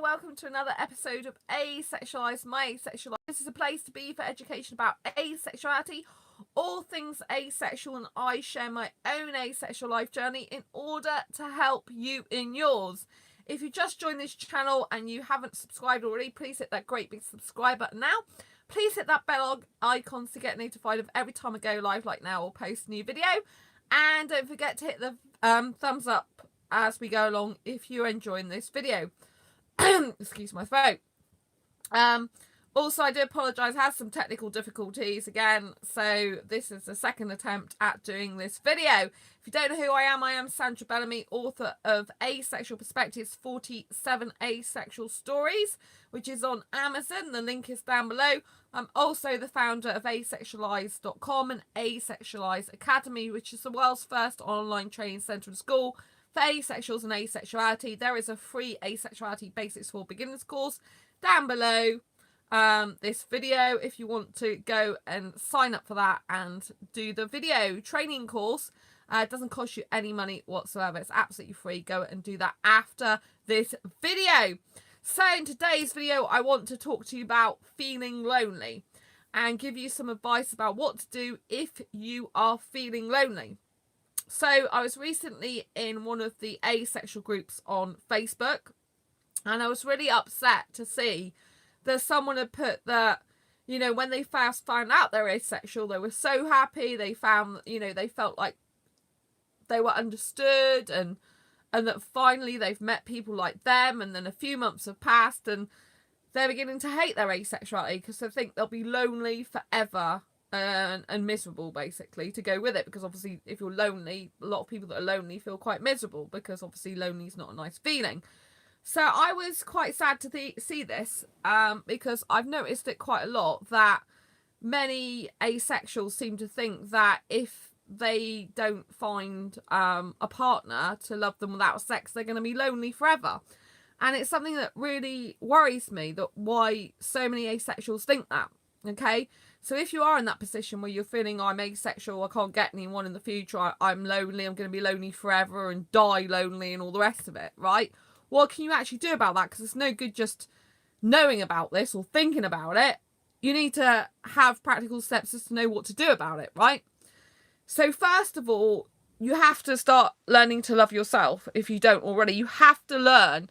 Welcome to another episode of Asexualized, my asexual life. This is a place to be for education about asexuality, all things asexual, and I share my own asexual life journey in order to help you in yours. If you just joined this channel and you haven't subscribed already, please hit that great big subscribe button now. Please hit that bell icon to get notified of every time I go live like now or post a new video. And don't forget to hit the thumbs up as we go along if you're enjoying this video. Excuse my throat. Also, I do apologise, I had some technical difficulties again, so this is the second attempt at doing this video. If you don't know who I am Sandra Bellamy, author of Asexual Perspectives 47 Asexual Stories, which is on Amazon. The link is down below. I'm also the founder of asexualise.com and Asexualise Academy, which is the world's first online training centre and school for asexuals and asexuality. There is a free Asexuality Basics for Beginners course down below this video if you want to go and sign up for that and do the video training course. It doesn't cost you any money whatsoever. It's absolutely free. Go and do that after this video. So in today's video, I want to talk to you about feeling lonely and give you some advice about what to do if you are feeling lonely. So I was recently in one of the asexual groups on Facebook, and I was really upset to see that someone had put that, you know, when they first found out they're asexual, they were so happy. They found, you know, they felt like they were understood and that finally they've met people like them, and then a few months have passed and they're beginning to hate their asexuality because they think they'll be lonely forever. And miserable, basically, to go with it, because obviously if you're lonely, a lot of people that are lonely feel quite miserable, because obviously lonely is not a nice feeling. So I was quite sad to see this, because I've noticed it quite a lot, that many asexuals seem to think that if they don't find a partner to love them without sex, they're going to be lonely forever. And it's something that really worries me, that why so many asexuals think that. Okay, so if you are in that position where you're feeling, oh, I'm asexual, I can't get anyone in the future, I'm lonely, I'm going to be lonely forever and die lonely and all the rest of it, right? What can you actually do about that? Because it's no good just knowing about this or thinking about it. You need to have practical steps just to know what to do about it, right? So first of all, you have to start learning to love yourself. If you don't already, you have to learn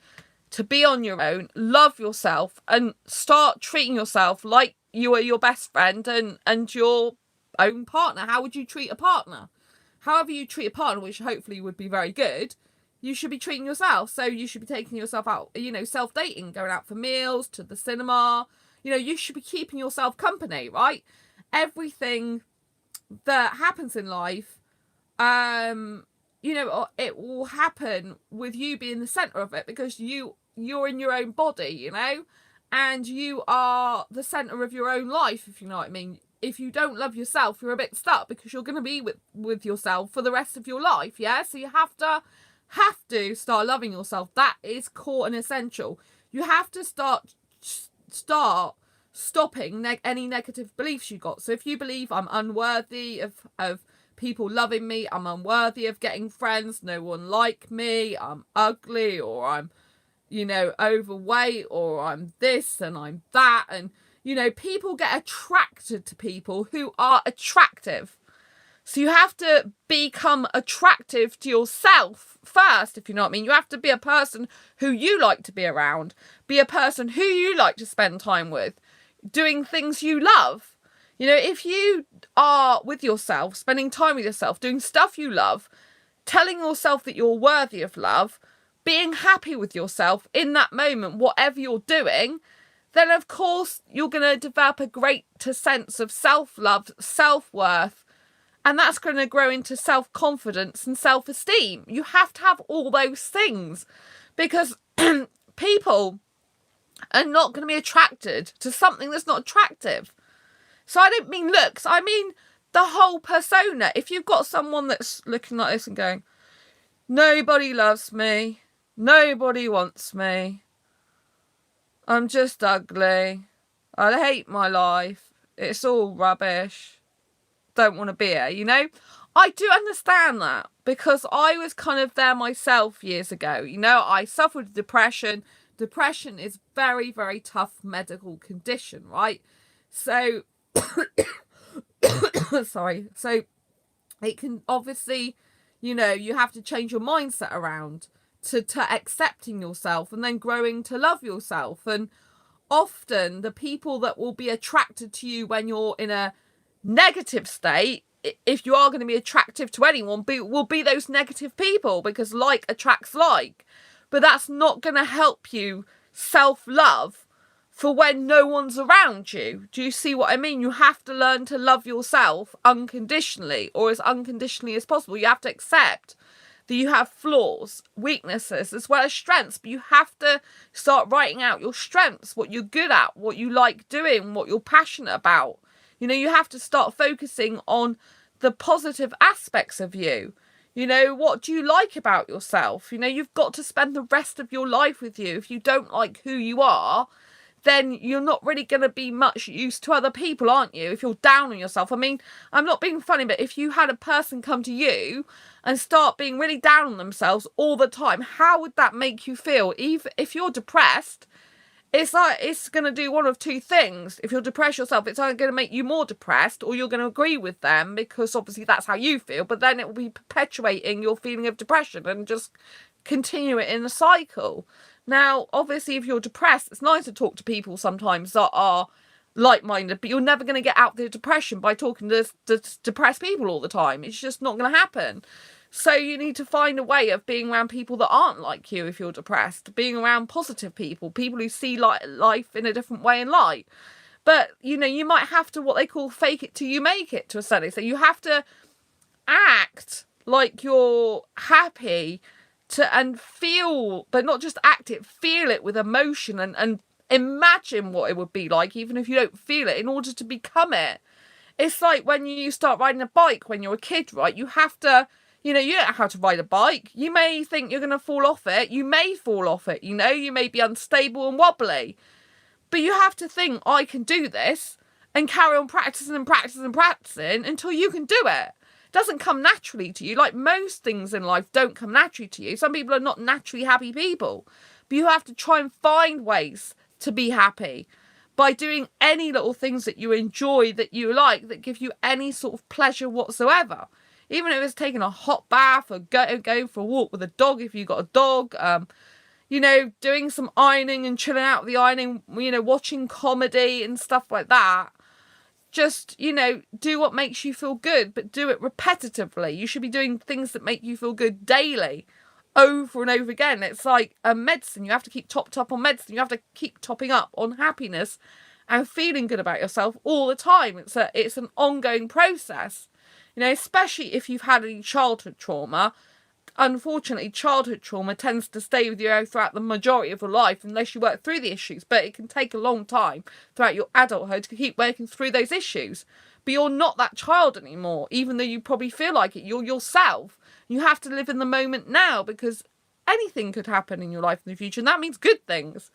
to be on your own, love yourself, and start treating yourself like you are your best friend and your own partner. How would you treat a partner? However you treat a partner, which hopefully would be very good, you should be treating yourself. So you should be taking yourself out, you know, self-dating, going out for meals, to the cinema. You know, you should be keeping yourself company, right? Everything that happens in life, you know, it will happen with you being the center of it, because you're in your own body, you know, and you are the center of your own life, if you know what I mean. If you don't love yourself, you're a bit stuck, because you're going to be with yourself for the rest of your life. Yeah, so you have to start loving yourself. That is core and essential. You have to start stopping any negative beliefs you got. So if you believe I'm unworthy of people loving me, I'm unworthy of getting friends, no one like me, I'm ugly, or I'm, you know, overweight, or I'm this and I'm that, and, you know, people get attracted to people who are attractive. So you have to become attractive to yourself first, if you know what I mean. You have to be a person who you like to be around, be a person who you like to spend time with, doing things you love. You know, if you are with yourself, spending time with yourself, doing stuff you love, telling yourself that you're worthy of love, being happy with yourself in that moment, whatever you're doing, then of course you're going to develop a greater sense of self-love, self-worth, and that's going to grow into self-confidence and self-esteem. You have to have all those things, because people are not going to be attracted to something that's not attractive. So I don't mean looks, I mean the whole persona. If you've got someone that's looking like this and going, nobody loves me, nobody wants me, I'm just ugly, I hate my life, it's all rubbish, don't want to be here, you know, I do understand that, because I was kind of there myself years ago. You know, I suffered depression, depression is very, very tough medical condition, right? So, sorry. So it can obviously, you know, you have to change your mindset around to accepting yourself and then growing to love yourself. And often the people that will be attracted to you when you're in a negative state, if you are going to be attractive to anyone, will be those negative people, because like attracts like. But that's not going to help you self-love for when no one's around you. Do you see what I mean? You have to learn to love yourself unconditionally, or as unconditionally as possible. You have to accept that you have flaws, weaknesses, as well as strengths. But you have to start writing out your strengths, what you're good at, what you like doing, what you're passionate about. You know, you have to start focusing on the positive aspects of you. You know, what do you like about yourself? You know, you've got to spend the rest of your life with you. If you don't like who you are, then you're not really going to be much use to other people, aren't you? If you're down on yourself. I mean, I'm not being funny, but if you had a person come to you and start being really down on themselves all the time, how would that make you feel? Even if you're depressed, it's like, it's going to do one of two things. If you're depressed yourself, it's either going to make you more depressed, or you're going to agree with them because obviously that's how you feel, but then it will be perpetuating your feeling of depression and just continue it in a cycle. Now, obviously, if you're depressed, it's nice to talk to people sometimes that are like-minded, but you're never going to get out of the depression by talking to depressed people all the time. It's just not going to happen. So you need to find a way of being around people that aren't like you if you're depressed, being around positive people, people who see life in a different way in light. But, you know, you might have to, what they call, fake it till you make it, to a certain extent. You have to act like you're happy and feel, but not just act it, feel it with emotion and imagine what it would be like, even if you don't feel it, in order to become it. It's like when you start riding a bike when you're a kid, right? You have to, you know, you don't know how to ride a bike. You may think you're going to fall off it. You may fall off it, you know. You may be unstable and wobbly. But you have to think, I can do this, and carry on practicing and practicing and practicing until you can do it. It doesn't come naturally to you. Like most things in life don't come naturally to you. Some people are not naturally happy people. But you have to try and find ways to be happy by doing any little things that you enjoy, that you like, that give you any sort of pleasure whatsoever. Even if it's taking a hot bath, or going for a walk with a dog if you've got a dog, you know, doing some ironing and chilling out with the ironing, you know, watching comedy and stuff like that. Just, you know, do what makes you feel good, but do it repetitively. You should be doing things that make you feel good daily, over and over again. It's like a medicine. You have to keep topped up on medicine. You have to keep topping up on happiness and feeling good about yourself all the time. It's an ongoing process. You know, especially if you've had any childhood trauma. Unfortunately, childhood trauma tends to stay with you throughout the majority of your life unless you work through the issues. But it can take a long time throughout your adulthood to keep working through those issues. But you're not that child anymore, even though you probably feel like it. You're yourself. You have to live in the moment now, because anything could happen in your life in the future, and that means good things.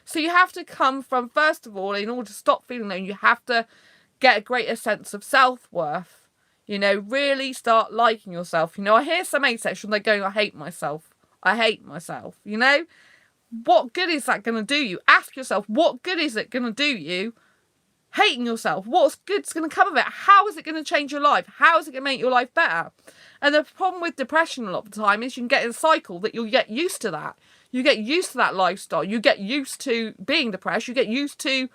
So you have to come from, first of all, in order to stop feeling alone, you have to get a greater sense of self-worth. You know, really start liking yourself. You know, I hear some asexual, they're going, I hate myself. I hate myself. You know, what good is that going to do you? Ask yourself, what good is it going to do you hating yourself? What's good's going to come of it? How is it going to change your life? How is it going to make your life better? And the problem with depression a lot of the time is you can get in a cycle that you'll get used to that. You get used to that lifestyle. You get used to being depressed. You get used to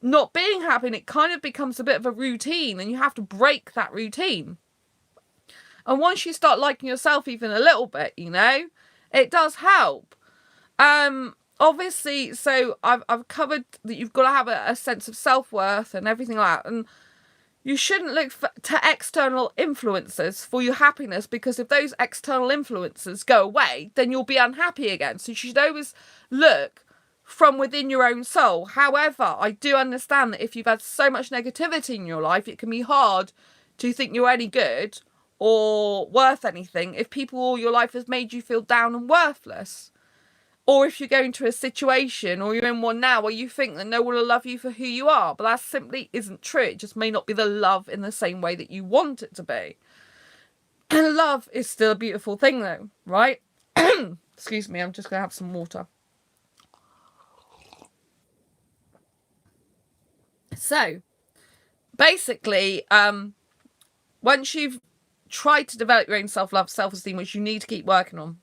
not being happy, and it kind of becomes a bit of a routine, and you have to break that routine. And once you start liking yourself even a little bit, you know, it does help. Obviously, so I've covered that you've got to have a sense of self-worth and everything like that, and you shouldn't look to external influences for your happiness, because if those external influences go away, then you'll be unhappy again. So you should always look from within your own soul. However, I do understand that if you've had so much negativity in your life, it can be hard to think you're any good or worth anything if people all your life has made you feel down and worthless. Or if you're going to a situation, or you're in one now, where you think that no one will love you for who you are. But that simply isn't true. It just may not be the love in the same way that you want it to be. And love is still a beautiful thing though, right? Excuse me, I'm just going to have some water. So basically, once you've tried to develop your own self-love, self-esteem, which you need to keep working on,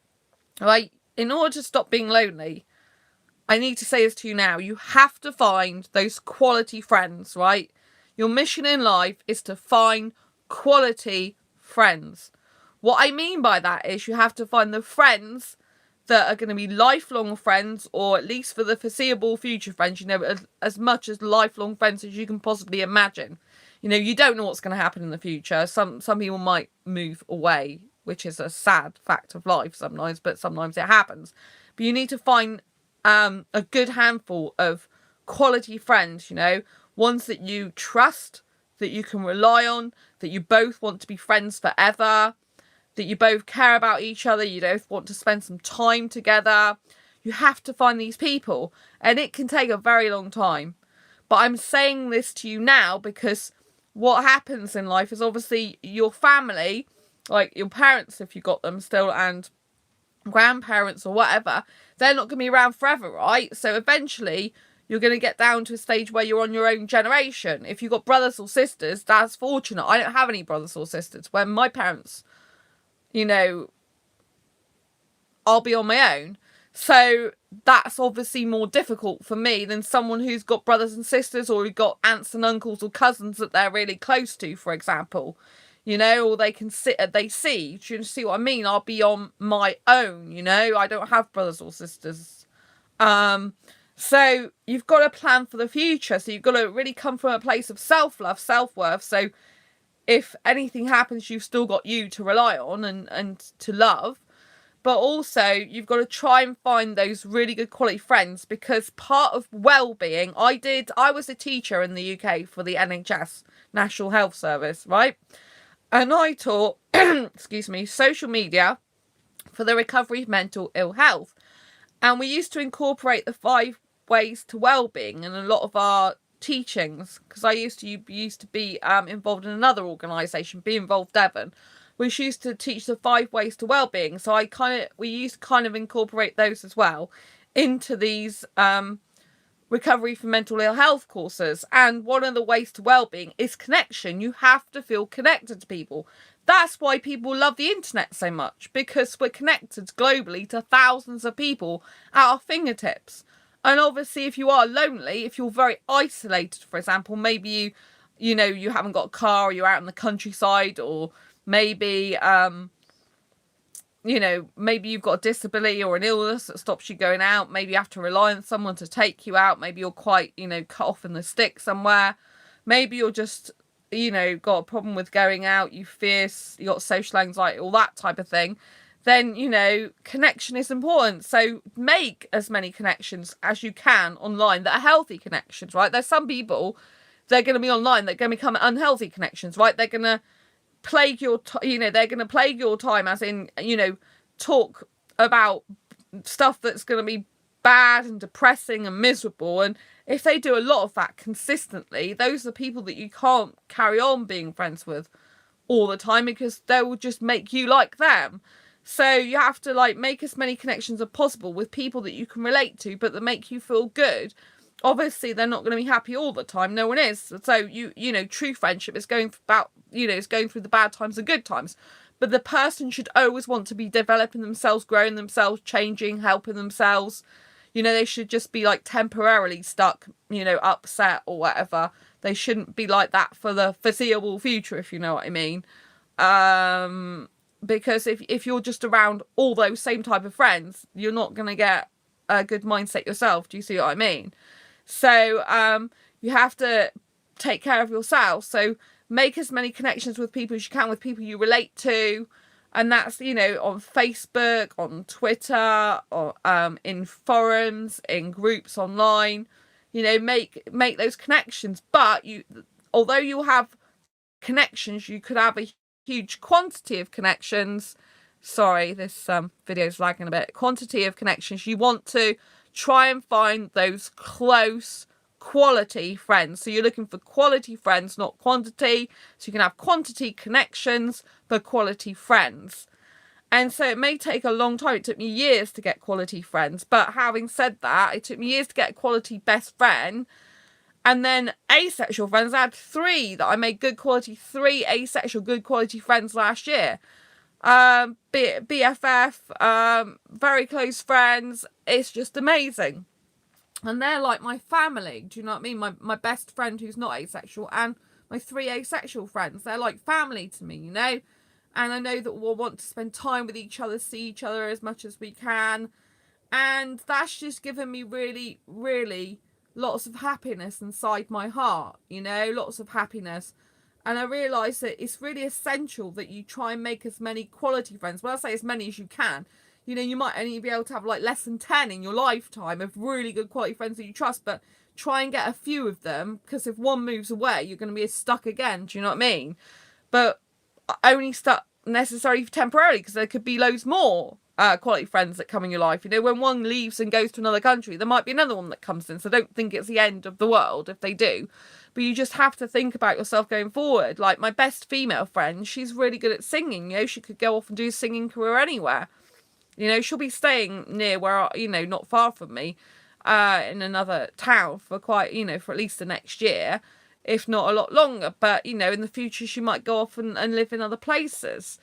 right? In order to stop being lonely, I need to say this to you now. You have to find those quality friends, right? Your mission in life is to find quality friends. What I mean by that is you have to find the friends that are going to be lifelong friends, or at least for the foreseeable future friends, as much as lifelong friends as you can possibly imagine. You don't know what's going to happen in the future. Some people might move away, which is a sad fact of life sometimes, but sometimes it happens. But you need to find a good handful of quality friends, ones that you trust, that you can rely on, that you both want to be friends forever, that you both care about each other, you both want to spend some time together. You have to find these people, and it can take a very long time. But I'm saying this to you now because what happens in life is obviously your family, like your parents if you got them still, and grandparents or whatever, they're not going to be around forever, right? So eventually you're going to get down to a stage where you're on your own generation. If you've got brothers or sisters, that's fortunate. I don't have any brothers or sisters. When my parents, I'll be on my own. So that's obviously more difficult for me than someone who's got brothers and sisters, or who's got aunts and uncles or cousins that they're really close to, for example. Or they can they see. Do you see what I mean? I'll be on my own, I don't have brothers or sisters. So you've got to plan for the future. So you've got to really come from a place of self-love, self-worth. So if anything happens, you've still got you to rely on and to love. But also, you've got to try and find those really good quality friends, because part of well-being, I was a teacher in the UK for the NHS, National Health Service, right? And I taught, social media for the recovery of mental ill health. And we used to incorporate the 5 ways to well-being in a lot of our teachings, because I used to be involved in another organisation, Be Involved Devon, which used to teach the 5 ways to well-being. So we used to kind of incorporate those as well into these recovery from mental ill health courses. And one of the ways to well-being is connection. You have to feel connected to people. That's why people love the internet so much, because we're connected globally to thousands of people at our fingertips. And obviously, if you are lonely, if you're very isolated, for example, maybe you haven't got a car, or you're out in the countryside, or maybe maybe you've got a disability or an illness that stops you going out. Maybe you have to rely on someone to take you out. Maybe you're quite, cut off in the stick somewhere. Maybe you're just, got a problem with going out. You got social anxiety, all that type of thing. Then, connection is important. So make as many connections as you can online that are healthy connections, right? There's some people, they're going to be online, they're going to become unhealthy connections, right? They're going to plague your time, as in, talk about stuff that's going to be bad and depressing and miserable. And if they do a lot of that consistently, those are people that you can't carry on being friends with all the time, because they will just make you like them. So you have to make as many connections as possible with people that you can relate to, but that make you feel good. Obviously, they're not going to be happy all the time. No one is. So true friendship is going through the bad times and good times. But the person should always want to be developing themselves, growing themselves, changing, helping themselves. They should just be temporarily stuck, upset or whatever. They shouldn't be like that for the foreseeable future, if you know what I mean. Because if you're just around all those same type of friends, you're not going to get a good mindset yourself. Do you see what I mean? So you have to take care of yourself. So make as many connections with people as you can, with people you relate to. And that's, on Facebook, on Twitter, or in forums, in groups online. Make those connections. But although you have connections, you could have a huge quantity of connections. Sorry, this video's lagging a bit. Quantity of connections. You want to try and find those close quality friends. So you're looking for quality friends, not quantity. So you can have quantity connections but quality friends. And so it may take a long time. It took me years to get quality friends. But having said that, it took me years to get a quality best friend. And then asexual friends, I had 3 that I made good quality, 3 asexual good quality friends last year. BFF, very close friends. It's just amazing. And they're like my family. Do you know what I mean? My best friend who's not asexual and my 3 asexual friends. They're like family to me, you know? And I know that we'll want to spend time with each other, see each other as much as we can. And that's just given me really, really lots of happiness inside my heart, you know? Lots of happiness. And I realise that it's really essential that you try and make as many quality friends. Well, I say as many as you can. You know, you might only be able to have like less than 10 in your lifetime of really good quality friends that you trust, but try and get a few of them, because if one moves away, you're going to be stuck again. Do you know what I mean? But only stuck necessarily temporarily, because there could be loads more quality friends that come in your life. You know, when one leaves and goes to another country, there might be another one that comes in. So don't think it's the end of the world if they do. But you just have to think about yourself going forward. Like my best female friend, she's really good at singing. You know, she could go off and do a singing career anywhere. You know, she'll be staying near where, you know, not far from me, in another town for quite, you know, for at least the next year, if not a lot longer. But, you know, in the future, she might go off and live in other places.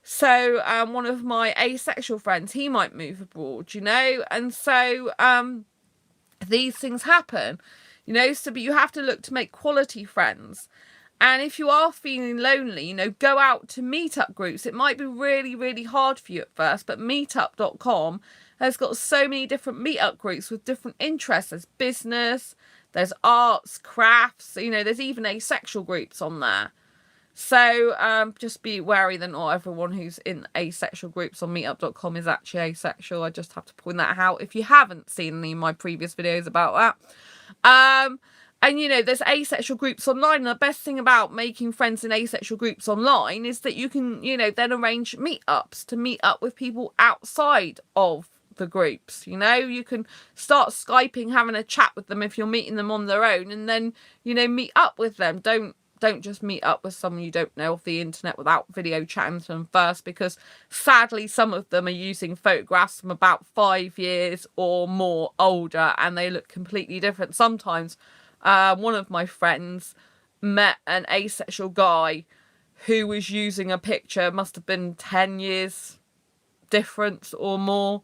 So one of my asexual friends, he might move abroad, you know. And so these things happen, you know. So, but you have to look to make quality friends. And if you are feeling lonely, you know, go out to meetup groups. It might be really, really hard for you at first, but meetup.com has got so many different meetup groups with different interests. There's business, there's arts, crafts, you know, there's even asexual groups on there. So just be wary that not everyone who's in asexual groups on meetup.com is actually asexual. I just have to point that out if you haven't seen any of my previous videos about that. And, you know, there's asexual groups online. And the best thing about making friends in asexual groups online is that you can, you know, then arrange meetups to meet up with people outside of the groups. You know, you can start Skyping, having a chat with them if you're meeting them on their own, and then, you know, meet up with them. Don't just meet up with someone you don't know off the internet without video chatting to them first, because sadly some of them are using photographs from about 5 years or more older, and they look completely different. Sometimes one of my friends met an asexual guy who was using a picture, must have been 10 years difference or more,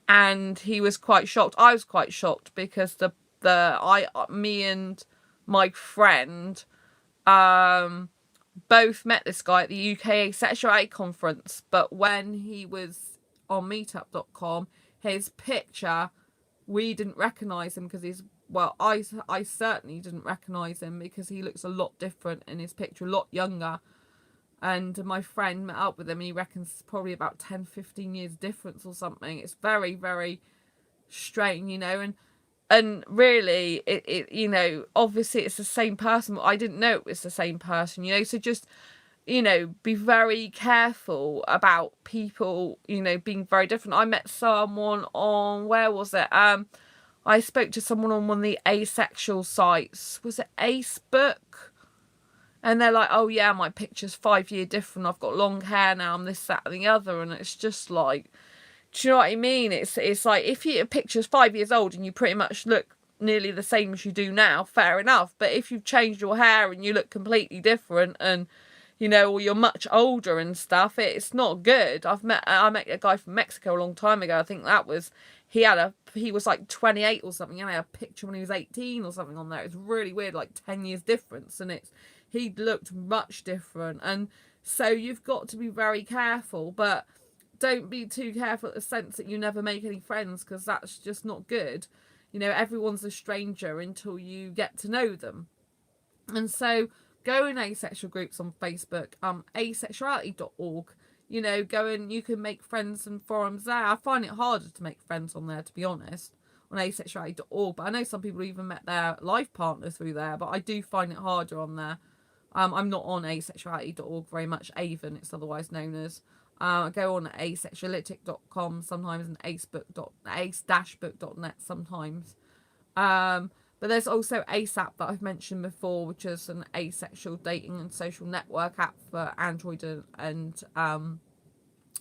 and he was quite shocked. I was quite shocked because me and my friend both met this guy at the UK Asexuality conference, but when he was on meetup.com, his picture, we didn't recognise him because he's, well, I certainly didn't recognise him because he looks a lot different in his picture, a lot younger. And my friend met up with him and he reckons it's probably about 10-15 years difference or something. It's very, very strange, you know. And really, it you know, obviously it's the same person, but I didn't know it was the same person, you know. So just, you know, be very careful about people, you know, being very different. I met someone on, where was it? I spoke to someone on one of the asexual sites. Was it Acebook? And they're like, oh yeah, my picture's 5 year different. I've got long hair now. I'm this, that, and the other. And it's just like, do you know what I mean? It's like, if your picture's 5 years old and you pretty much look nearly the same as you do now, fair enough. But if you've changed your hair and you look completely different, and, you know, or you're much older and stuff, it's not good. I met a guy from Mexico a long time ago. I think that was, he was like 28 or something, and I had a picture when he was 18 or something on there. It's really weird, like 10 years difference, and he looked much different. And so you've got to be very careful, but don't be too careful at the sense that you never make any friends, because that's just not good. You know, everyone's a stranger until you get to know them. And so go in asexual groups on Facebook, asexuality.org. You know, go and you can make friends and forums there. I find it harder to make friends on there, to be honest, on asexuality.org. But I know some people even met their life partner through there, but I do find it harder on there. I'm not on asexuality.org very much, Avon, it's otherwise known as. I go on asexualitic.com sometimes, and ace-book.net sometimes. But there's also ASAP that I've mentioned before, which is an asexual dating and social network app for Android and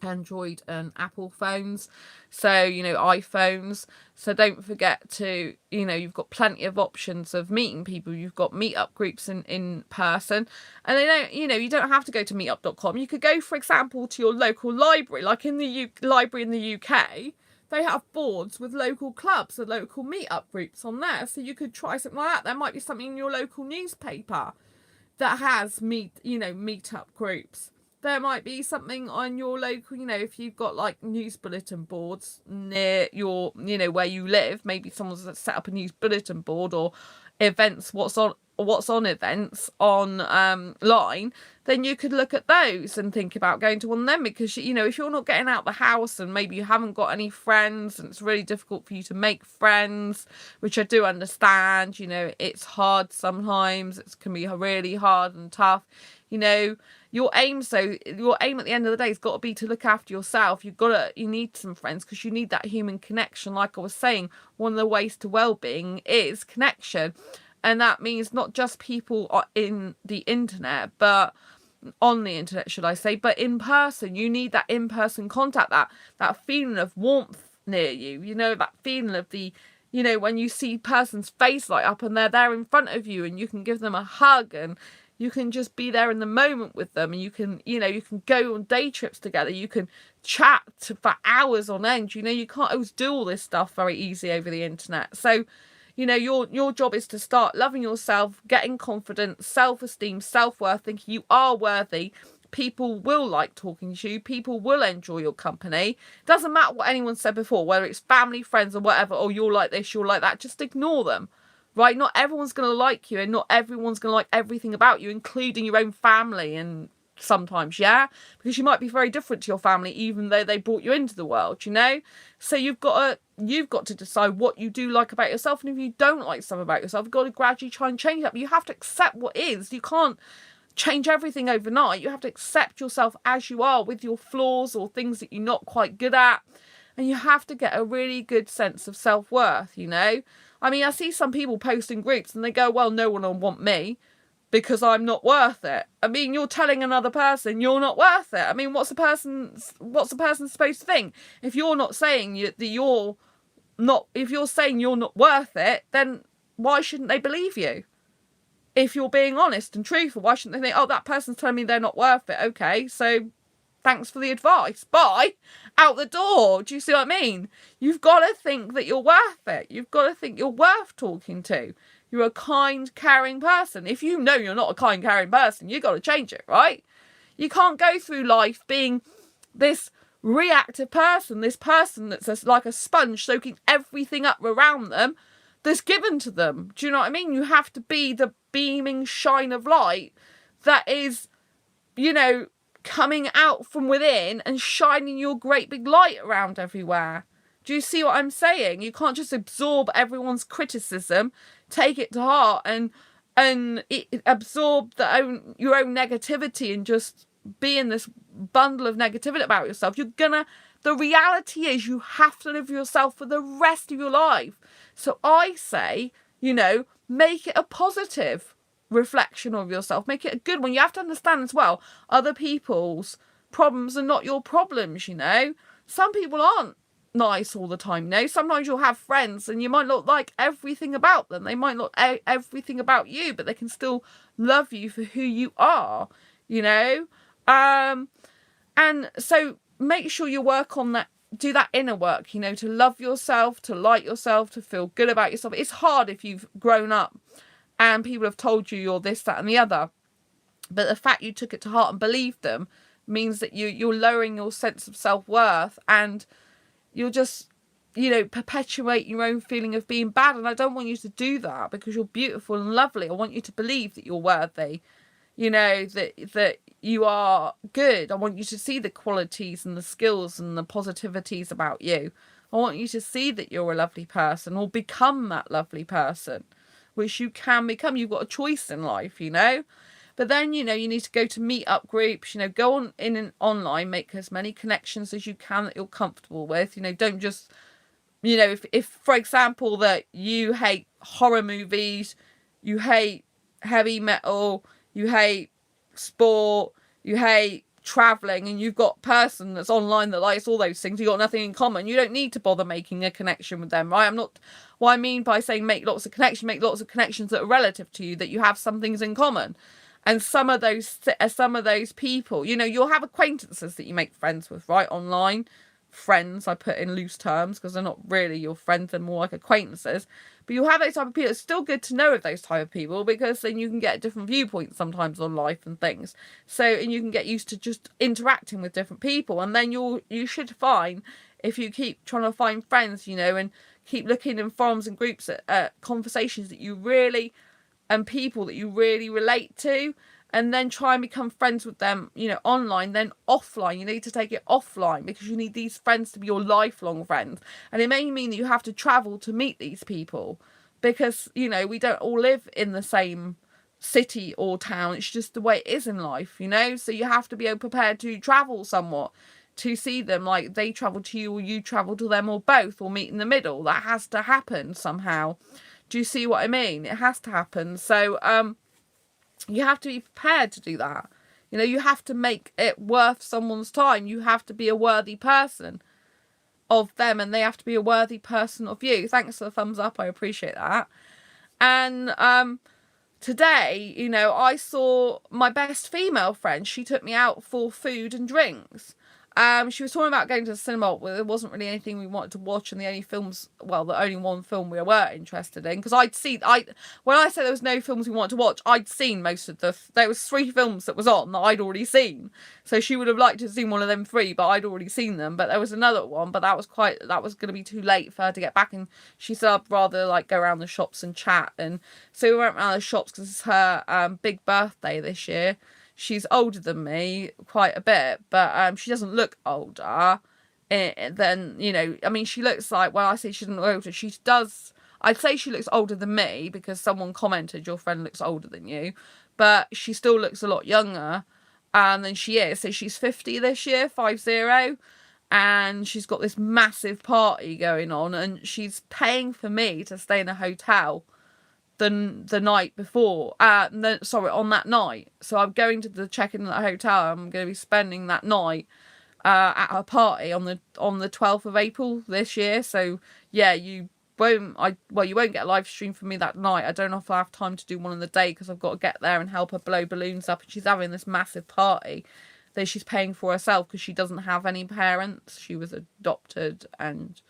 Android and Apple phones, so iPhones. So don't forget to, you've got plenty of options of meeting people. You've got meetup groups in person, and they don't, you don't have to go to meetup.com. You could go, for example, to your local library. Like in the library in the UK, they have boards with local clubs and local meetup groups on there, so you could try something like that. There might be something in your local newspaper that has meetup groups. There might be something on your local, if you've got like news bulletin boards near your, where you live. Maybe someone's set up a news bulletin board, or events, what's on events on line. Then you could look at those and think about going to one of them, because if you're not getting out the house and maybe you haven't got any friends and it's really difficult for you to make friends, which I do understand, it's hard sometimes. It can be really hard and tough. Your aim at the end of the day has got to be to look after yourself. You need some friends, because you need that human connection. Like I was saying, one of the ways to well-being is connection, and that means not just people in the internet, but on the internet, should I say, but in person. You need that in-person contact, that feeling of warmth near you, that feeling of the, when you see a person's face light up and they're there in front of you, and you can give them a hug, and you can just be there in the moment with them, and you can go on day trips together. You can chat for hours on end. You can't always do all this stuff very easy over the internet. So, your job is to start loving yourself, getting confident, self-esteem, self-worth, thinking you are worthy. People will like talking to you. People will enjoy your company. Doesn't matter what anyone said before, whether it's family, friends, or whatever. Oh, you're like this, you're like that. Just ignore them. Right? Not everyone's going to like you, and not everyone's going to like everything about you, including your own family. And sometimes, because you might be very different to your family, even though they brought you into the world, So you've got to decide what you do like about yourself, and if you don't like something about yourself, you've got to gradually try and change that. But you have to accept what is. You can't change everything overnight. You have to accept yourself as you are, with your flaws or things that you're not quite good at, and you have to get a really good sense of self-worth. I mean, I see some people post in groups and they go, well, no one will want me because I'm not worth it. I mean, you're telling another person you're not worth it. I mean, what's the person supposed to think? If you're not saying if you're saying you're not worth it, then why shouldn't they believe you? If you're being honest and truthful, why shouldn't they think, oh, that person's telling me they're not worth it? Okay, so thanks for the advice. Bye. Out the door. Do you see what I mean? You've got to think that you're worth it. You've got to think you're worth talking to. You're a kind, caring person. If you know you're not a kind, caring person, you've got to change it, right? You can't go through life being this reactive person, this person that's like a sponge soaking everything up around them that's given to them. Do you know what I mean? You have to be the beaming shine of light that is, coming out from within and shining your great big light around everywhere. Do you see what I'm saying? You can't just absorb everyone's criticism, take it to heart, and absorb your own negativity and just be in this bundle of negativity about yourself. The reality is you have to live yourself for the rest of your life. So I say, make it a positive reflection of yourself. Make it a good one. You have to understand as well, other people's problems are not your problems. Some people aren't nice all the time. Sometimes you'll have friends and you might not like everything about them. They might not everything about you, but they can still love you for who you are. And so make sure you work on that. Do that inner work, to love yourself, to like yourself, to feel good about yourself. It's hard if you've grown up and people have told you you're this, that, and the other. But the fact you took it to heart and believed them means that you're lowering your sense of self-worth, and you'll just, perpetuate your own feeling of being bad. And I don't want you to do that, because you're beautiful and lovely. I want you to believe that you're worthy, that you are good. I want you to see the qualities and the skills and the positivities about you. I want you to see that you're a lovely person, or become that lovely person, which you can become. You've got a choice in life, But then, you need to go to meet-up groups, go on in and online, make as many connections as you can that you're comfortable with. Don't just, if for example, that you hate horror movies, you hate heavy metal, you hate sport, you hate traveling and you've got a person that's online that likes all those things, you've got nothing in common, you don't need to bother making a connection with them, right? I'm not, what I mean by saying make lots of connections that are relative to you, that you have some things in common. And some of those people, you know, you'll have acquaintances that you make friends with, right? Online friends, I put in loose terms because they're not really your friends, they're more like acquaintances. But you'll have those type of people. It's still good to know of those type of people, because then you can get different viewpoints sometimes on life and things. So, and you can get used to just interacting with different people. And then you should find, if you keep trying to find friends, you know, and keep looking in forums and groups at conversations that you really, and people that you really relate to, and then try and become friends with them, you know, online, then offline. You need to take it offline, because you need these friends to be your lifelong friends. And it may mean that you have to travel to meet these people, because, you know, we don't all live in the same city or town. It's just the way it is in life, you know. So you have to be prepared to travel somewhat to see them, like they travel to you or you travel to them, or both, or meet in the middle. That has to happen somehow. Do you see what I mean? It has to happen. So you have to be prepared to do that. You know, you have to make it worth someone's time. You have to be a worthy person of them, and they have to be a worthy person of you. Thanks for the thumbs up. I appreciate that. And today, you know, I saw my best female friend. She took me out for food and drinks. She was talking about going to the cinema. Well, there wasn't really anything we wanted to watch, and the only films, well, the only one film we were interested in, because when I said there was no films we wanted to watch, I'd seen most of there was 3 films that was on that I'd already seen. So she would have liked to have seen one of them 3, but I'd already seen them. But there was another one, but that was going to be too late for her to get back. And she said I'd rather like go around the shops and chat. And so we went around the shops because it's her big birthday this year. She's older than me quite a bit, but she doesn't look older than, you know, I mean, she looks like, when I say she doesn't look older, she does, I'd say she looks older than me, because someone commented your friend looks older than you, but she still looks a lot younger than she is. So she's 50 this year, 50, and she's got this massive party going on, and she's paying for me to stay in a hotel the night before, on that night. So I'm going to the check-in at the hotel. I'm going to be spending that night at her party on the 12th of April this year. So yeah, you won't get a live stream from me that night. I don't know if I have time to do one in the day, because I've got to get there and help her blow balloons up. And she's having this massive party that she's paying for herself, because she doesn't have any parents. She was adopted and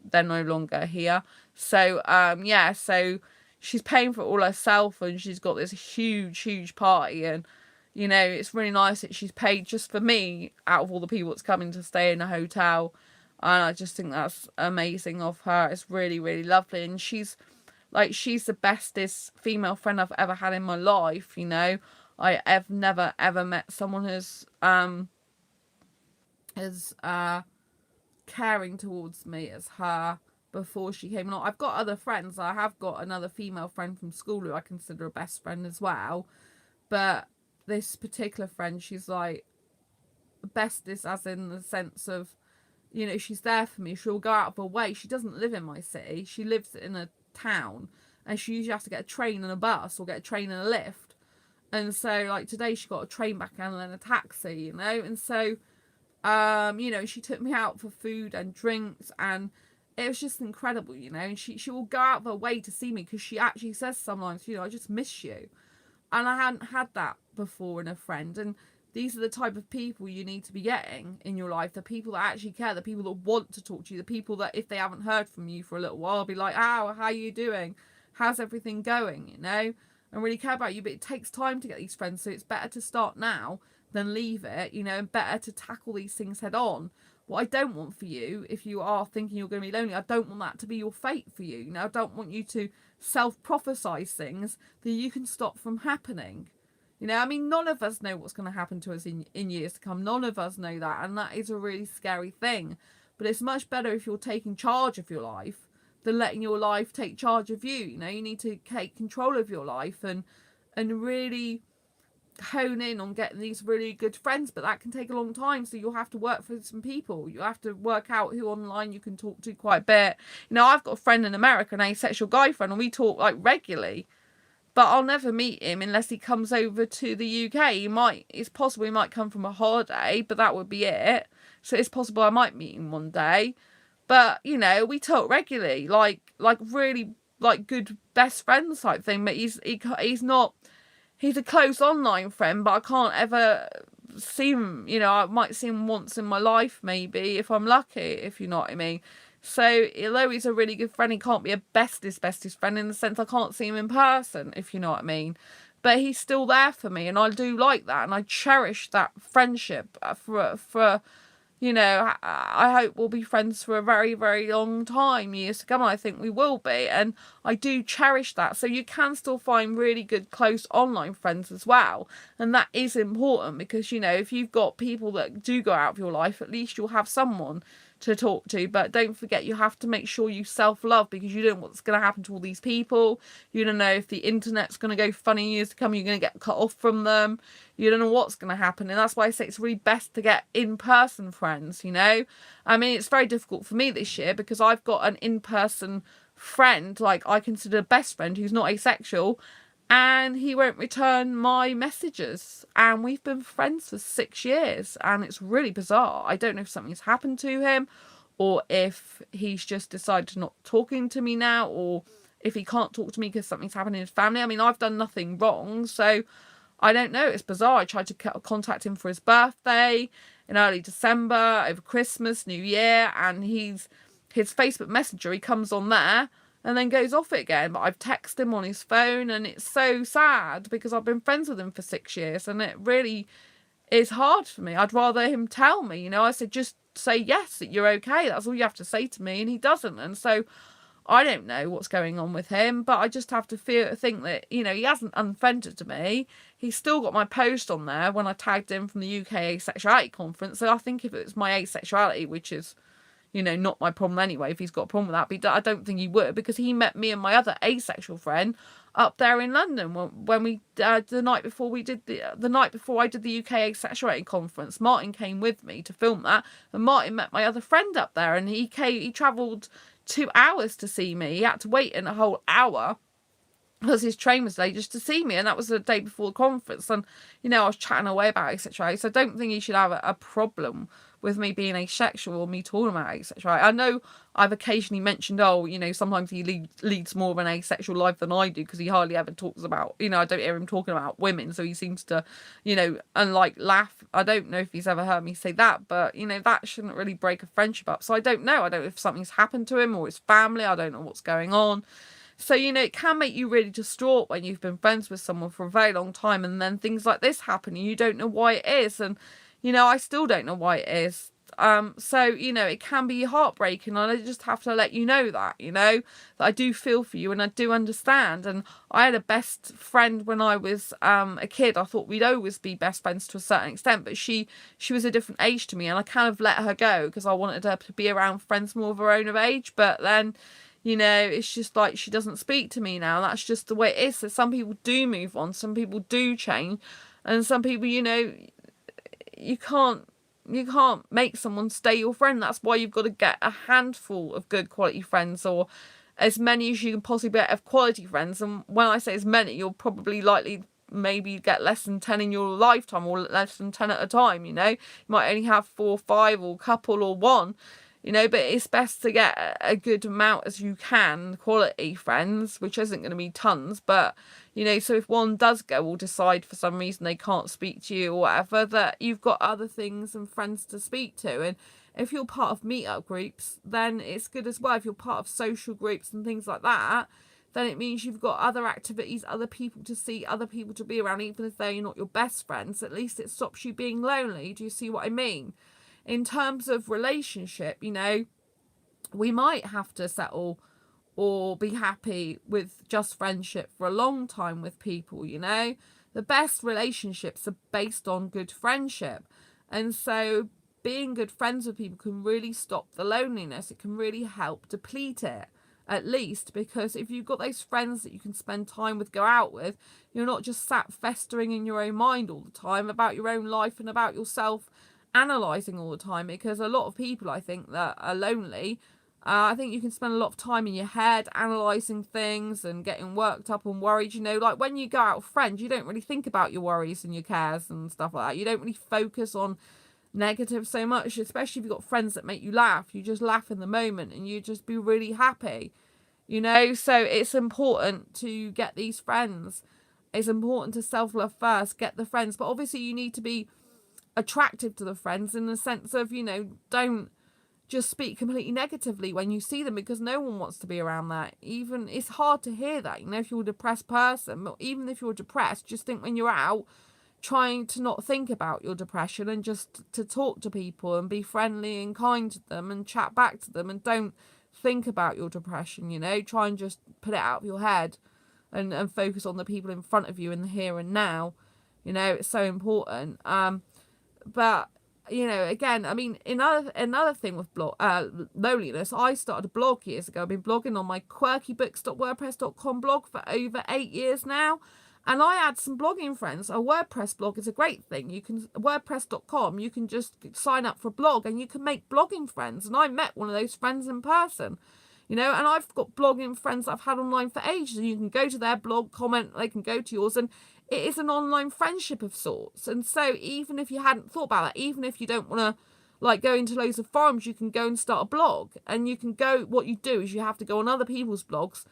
they're no longer here. So yeah, so she's paying for it all herself, and she's got this huge party. And, you know, it's really nice that she's paid just for me out of all the people that's coming to stay in a hotel. And I just think that's amazing of her. It's really, really lovely. And she's the bestest female friend I've ever had in my life, you know. I have never, ever met someone as caring towards me as her before she came along. I've got other friends. I have got another female friend from school who I consider a best friend as well. But this particular friend, she's like bestest, as in the sense of, you know, she's there for me. She'll go out of her way. She doesn't live in my city. She lives in a town, and she usually has to get a train and a bus, or get a train and a lift. And so, like, today she got a train back and then a taxi, you know. And so, you know, she took me out for food and drinks, and it was just incredible, you know. And she will go out of her way to see me, because she actually says sometimes, you know, I just miss you. And I hadn't had that before in a friend. And these are the type of people you need to be getting in your life. The people that actually care, the people that want to talk to you, the people that, if they haven't heard from you for a little while, be like, how are you doing? How's everything going, you know? And really care about you. But it takes time to get these friends, so it's better to start now than leave it, you know, and better to tackle these things head on. What I don't want for you, if you are thinking you're going to be lonely, I don't want that to be your fate for you. You know, I don't want you to self-prophesize things that you can stop from happening. You know, I mean, none of us know what's going to happen to us in years to come. None of us know that, and that is a really scary thing. But it's much better if you're taking charge of your life than letting your life take charge of you. You know, you need to take control of your life and really hone in on getting these really good friends, but that can take a long time. So you'll have to work for some people. You have to work out who online you can talk to quite a bit. You know, I've got a friend in America, an asexual guy friend, and we talk like regularly. but I'll never meet him unless he comes over to the UK. It's possible he might come from a holiday, but that would be it. So it's possible I might meet him one day. But, you know, we talk regularly, like really, like, good best friends type thing. But he's not, he's a close online friend, but I can't ever see him, you know, I might see him once in my life, maybe, if I'm lucky, if you know what I mean. So, although he's a really good friend, he can't be a bestest friend in the sense I can't see him in person, if you know what I mean. But he's still there for me, and I do like that, and I cherish that friendship for you know, I hope we'll be friends for a very, very long time, years to come. I think we will be, and I do cherish that. So you can still find really good, close online friends as well, and that is important because, you know, if you've got people that do go out of your life, at least you'll have someone to talk to. But don't forget, you have to make sure you self-love, because you don't know what's going to happen to all these people. You don't know if the internet's going to go funny years to come. You're going to get cut off from them. You don't know what's going to happen, and that's why I say it's really best to get in-person friends, you know. I mean, it's very difficult for me this year because I've got an in-person friend, like I consider a best friend, who's not asexual, and he won't return my messages, and we've been friends for 6 years, and it's really bizarre. I don't know if something's happened to him, or if he's just decided not talking to me now, or if he can't talk to me because something's happened in his family. I mean, I've done nothing wrong, so I don't know. It's bizarre. I tried to contact him for his birthday in early December, over Christmas, New Year, and his Facebook Messenger, he comes on there and then goes off it again. But I've texted him on his phone, and it's so sad because I've been friends with him for 6 years, and it really is hard for me. I'd rather him tell me, you know. I said, just say yes, that you're okay. That's all you have to say to me, and he doesn't. And so I don't know what's going on with him, but I just have to think that, you know, he hasn't unfriended me. He's still got my post on there when I tagged him from the UK Asexuality conference. So I think if it's my asexuality, which is, you know, not my problem anyway, if he's got a problem with that, but I don't think he would, because he met me and my other asexual friend up there in London when we the night before I did the UK Asexuality conference. Martin came with me to film that, and Martin met my other friend up there, and he travelled 2 hours to see me. He had to wait in a whole hour because his train was late just to see me, and that was the day before the conference. And, you know, I was chatting away about asexuality, so I don't think he should have a problem with me being asexual or me talking about asexuality. I know I've occasionally mentioned, oh, you know, sometimes he leads more of an asexual life than I do, because he hardly ever talks about, you know, I don't hear him talking about women, so he seems to, you know, and like laugh. I don't know if he's ever heard me say that, but, you know, that shouldn't really break a friendship up. So I don't know if something's happened to him or his family. I don't know what's going on. So, you know, it can make you really distraught when you've been friends with someone for a very long time, and then things like this happen and you don't know why it is. And, you know, I still don't know why it is. So, you know, it can be heartbreaking, and I just have to let you know that, you know, that I do feel for you and I do understand. And I had a best friend when I was a kid. I thought we'd always be best friends to a certain extent, but she was a different age to me, and I kind of let her go because I wanted her to be around friends more of her own age. But then, you know, it's just like she doesn't speak to me now. That's just the way it is. So some people do move on, some people do change, and some people, you know, you can't make someone stay your friend. That's why you've got to get a handful of good quality friends, or as many as you can possibly get of quality friends. And when I say as many, you're probably likely maybe get less than 10 in your lifetime, or less than 10 at a time, you know. You might only have 4 or 5, or a couple, or one, you know, but it's best to get a good amount as you can, quality friends, which isn't going to be tons, but, you know, so if one does go or decide for some reason they can't speak to you or whatever, that you've got other things and friends to speak to. And if you're part of meetup groups, then it's good as well. If you're part of social groups and things like that, then it means you've got other activities, other people to see, other people to be around, even if they're not your best friends. At least it stops you being lonely. Do you see what I mean? In terms of relationship, you know, we might have to settle or be happy with just friendship for a long time with people, you know. The best relationships are based on good friendship. And so being good friends with people can really stop the loneliness. It can really help deplete it, at least, because if you've got those friends that you can spend time with, go out with, you're not just sat festering in your own mind all the time about your own life and about yourself, analysing all the time. Because a lot of people, I think, that are lonely I think you can spend a lot of time in your head analysing things and getting worked up and worried. You know, like when you go out with friends, you don't really think about your worries and your cares and stuff like that. You don't really focus on negative so much, especially if you've got friends that make you laugh. You just laugh in the moment and you just be really happy, you know. So it's important to get these friends. It's important to self-love first, get the friends, but obviously you need to be attractive to the friends in the sense of, you know, don't just speak completely negatively when you see them, because no one wants to be around that. Even it's hard to hear that, you know, if you're a depressed person. But even if you're depressed, just think when you're out, trying to not think about your depression and just to talk to people and be friendly and kind to them and chat back to them, and don't think about your depression, you know. Try and just put it out of your head and focus on the people in front of you in the here and now. You know, it's so important. But you know, again, I mean, another thing with loneliness, I started a blog years ago. I've been blogging on my quirkybooks.wordpress.com blog for over 8 years now. And I had some blogging friends. A WordPress blog is a great thing. You can, WordPress.com, you can just sign up for a blog and you can make blogging friends. And I met one of those friends in person. You know, and I've got blogging friends that I've had online for ages. And you can go to their blog, comment, they can go to yours. And it is an online friendship of sorts. And so even if you hadn't thought about that, even if you don't want to like go into loads of forums, you can go and start a blog. And you can go, what you do is you have to go on other people's blogs,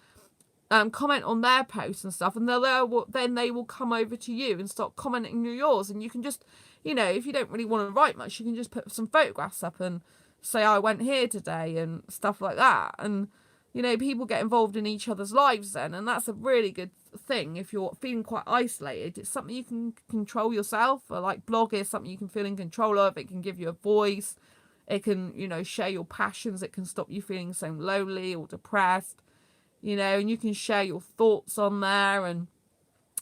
comment on their posts and stuff, and then they will come over to you and start commenting on yours. And you can just, you know, if you don't really want to write much, you can just put some photographs up and say, I went here today and stuff like that. And, you know, people get involved in each other's lives then, and that's a really good thing if you're feeling quite isolated. It's something you can control yourself. Or like blog is something you can feel in control of. It can give you a voice. It can, you know, share your passions. It can stop you feeling so lonely or depressed, you know, and you can share your thoughts on there. And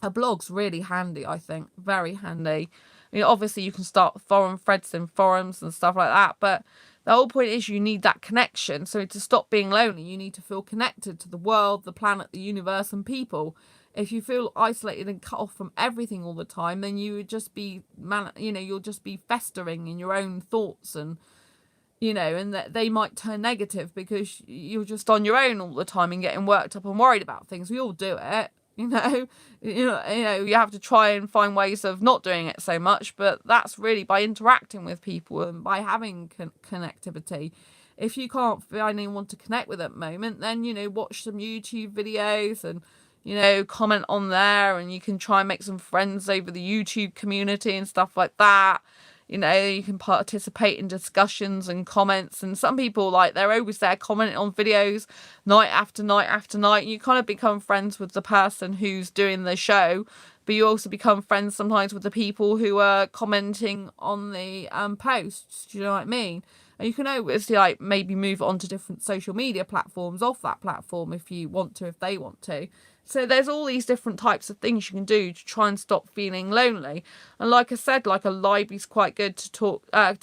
a blog's really handy, I think, very handy. You know, obviously you can start forum threads and forums and stuff like that, but the whole point is you need that connection. So to stop being lonely, you need to feel connected to the world, the planet, the universe, and people. If you feel isolated and cut off from everything all the time, then you would just be, you know, you'll just be festering in your own thoughts, and, you know, and that they might turn negative because you're just on your own all the time and getting worked up and worried about things. We all do it. You know, you have to try and find ways of not doing it so much, but that's really by interacting with people and by having connectivity. If you can't find anyone to connect with at the moment, then, you know, watch some YouTube videos and, you know, comment on there, and you can try and make some friends over the YouTube community and stuff like that. You know, you can participate in discussions and comments. And some people, like, they're always there commenting on videos night after night after night. And you kind of become friends with the person who's doing the show. But you also become friends sometimes with the people who are commenting on the posts. Do you know what I mean? And you can always, like, maybe move on to different social media platforms off that platform if you want to, if they want to. So there's all these different types of things you can do to try and stop feeling lonely. And like I said, like a library's quite good to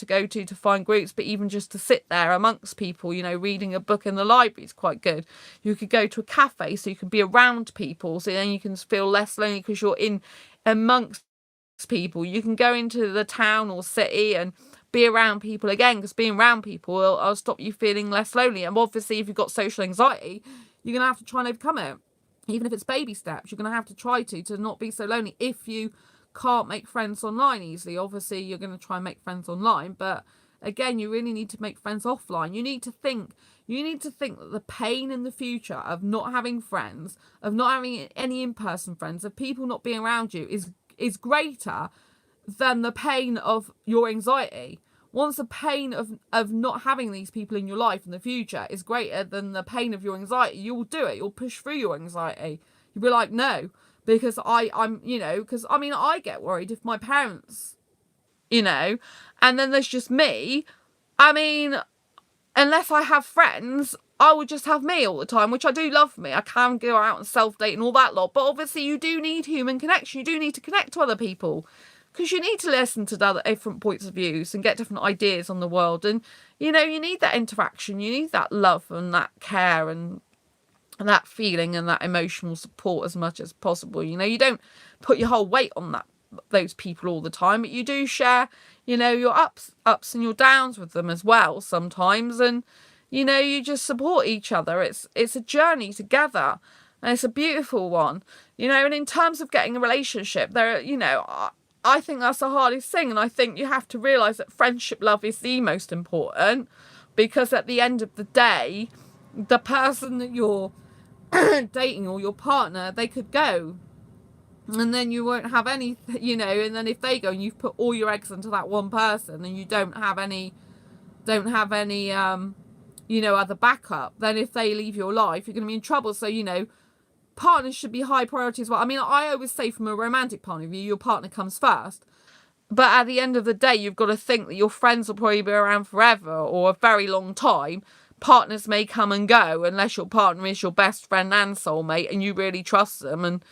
go to find groups, but even just to sit there amongst people, you know, reading a book in the library is quite good. You could go to a cafe so you can be around people, so then you can feel less lonely because you're in amongst people. You can go into the town or city and be around people again, because being around people will stop you feeling less lonely. And obviously if you've got social anxiety, you're going to have to try and overcome it. Even if it's baby steps, you're going to have to try to not be so lonely. If you can't make friends online easily, obviously you're going to try and make friends online. But again, you really need to make friends offline. You need to think that the pain in the future of not having friends, of not having any in-person friends, of people not being around you is greater than the pain of your anxiety. Once the pain of not having these people in your life in the future is greater than the pain of your anxiety, you'll do it. You'll push through your anxiety. You'll be like, no, because I'm, you know, because I mean, I get worried if my parents, you know, and then there's just me. I mean, unless I have friends, I would just have me all the time, which I do love me. I can go out and self-date and all that lot. But obviously you do need human connection. You do need to connect to other people, because you need to listen to other different points of views and get different ideas on the world. And, you know, you need that interaction. You need that love and that care and that feeling and that emotional support as much as possible. You know, you don't put your whole weight on those people all the time, but you do share, you know, your ups and your downs with them as well sometimes. And, you know, you just support each other. It's a journey together, and it's a beautiful one, you know. And in terms of getting a relationship, there, you know, I think that's the hardest thing, and I think you have to realise that friendship love is the most important, because at the end of the day, the person that you're dating or your partner, they could go, and then you won't have any, you know. And then if they go and you've put all your eggs into that one person, and you don't have any you know, other backup, then if they leave your life, you're going to be in trouble. So, you know, partners should be high priority as well. I mean, I always say from a romantic point of view, your partner comes first. But at the end of the day, you've got to think that your friends will probably be around forever or a very long time. Partners may come and go unless your partner is your best friend and soulmate and you really trust them and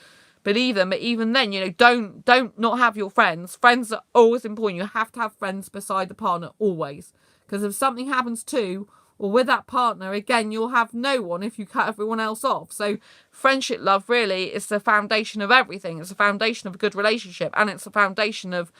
believe them. But even then, you know, don't not have your friends. Friends are always important. You have to have friends beside the partner always. Because if something happens to or with that partner, again, you'll have no one if you cut everyone else off. So friendship love really is the foundation of everything. It's the foundation of a good relationship, and it's the foundation of,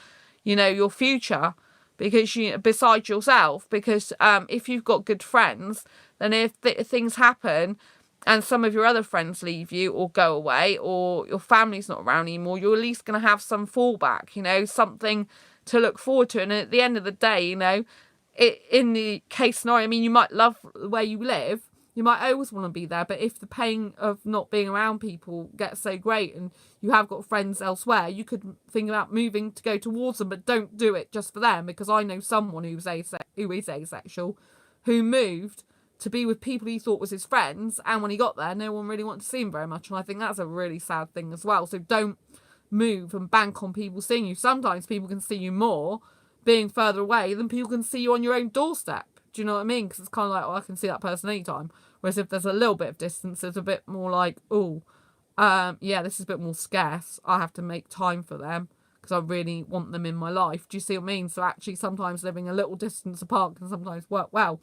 you know, your future, because you, besides yourself, because if you've got good friends, then if things happen and some of your other friends leave you or go away or your family's not around anymore, you're at least going to have some fallback, you know, something to look forward to. And at the end of the day, you know, in the case scenario, I mean, you might love where you live, you might always want to be there, but if the pain of not being around people gets so great and you have got friends elsewhere, you could think about moving to go towards them, but don't do it just for them, because I know someone who is asexual who moved to be with people he thought was his friends, and when he got there, no one really wanted to see him very much, and I think that's a really sad thing as well. So don't move and bank on people seeing you. Sometimes people can see you more being further away than people can see you on your own doorstep. Do you know what I mean? Because it's kind of like, oh, I can see that person anytime. Whereas if there's a little bit of distance, it's a bit more like, oh, yeah, this is a bit more scarce. I have to make time for them because I really want them in my life. Do you see what I mean? So actually sometimes living a little distance apart can sometimes work well.